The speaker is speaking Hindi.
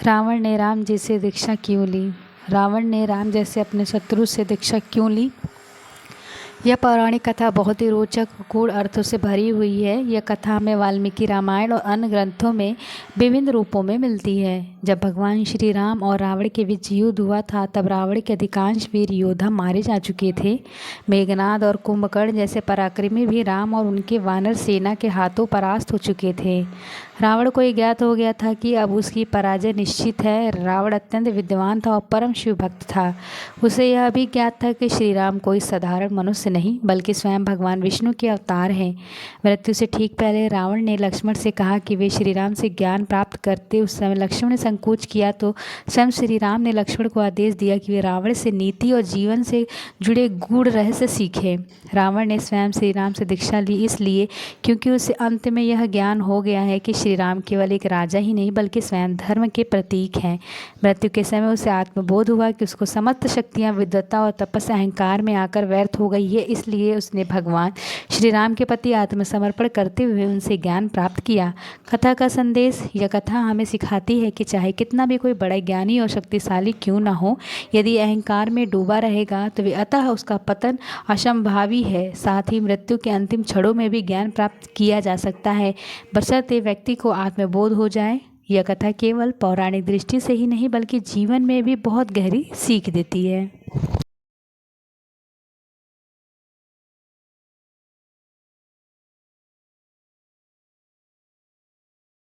रावण ने राम जी से दीक्षा क्यों ली? रावण ने राम जैसे अपने शत्रु से दीक्षा क्यों ली? यह पौराणिक कथा बहुत ही रोचक और गूढ़ अर्थों से भरी हुई है। यह कथा हमें वाल्मीकि रामायण और अन्य ग्रंथों में विभिन्न रूपों में मिलती है। जब भगवान श्री राम और रावण के बीच युद्ध हुआ था, तब रावण के अधिकांश वीर योद्धा मारे जा चुके थे। मेघनाद और कुंभकर्ण जैसे पराक्रमी भी राम और उनके वानर सेना के हाथों परास्त हो चुके थे। रावण को ज्ञात हो गया था कि अब उसकी पराजय निश्चित है। रावण अत्यंत विद्वान था और परम शिव भक्त था। उसे यह भी ज्ञात था कि श्री राम कोई साधारण मनुष्य नहीं, बल्कि स्वयं भगवान विष्णु के अवतार हैं। मृत्यु से ठीक पहले रावण ने लक्ष्मण से कहा कि वे श्री राम से ज्ञान प्राप्त करते। उस समय लक्ष्मण ने संकोच किया तो स्वयं श्री राम ने लक्ष्मण को आदेश दिया कि वे रावण से नीति और जीवन से जुड़े गूढ़ रहस्य सीखें। रावण ने स्वयं श्री राम से दीक्षा ली इसलिए क्योंकि उसे अंत में यह ज्ञान हो गया है कि श्री राम केवल एक राजा ही नहीं, बल्कि स्वयं धर्म के प्रतीक हैं। मृत्यु के समय उसे आत्मबोध हुआ कि उसको समस्त शक्तियाँ विद्वता और तपस्या अहंकार में आकर व्यर्थ हो गई है। इसलिए उसने भगवान श्री राम के प्रति आत्मसमर्पण करते हुए उनसे ज्ञान प्राप्त किया। कथा का संदेश: यह कथा हमें सिखाती है कि चाहे कितना भी कोई बड़ा ज्ञानी और शक्तिशाली क्यों न हो, यदि अहंकार में डूबा रहेगा तो वे अतः उसका पतन असंभावी है। साथ ही मृत्यु के अंतिम क्षणों में भी ज्ञान प्राप्त किया जा सकता है, बशर्ते व्यक्ति को आत्मबोध हो जाए। यह कथा केवल पौराणिक दृष्टि से ही नहीं, बल्कि जीवन में भी बहुत गहरी सीख देती है।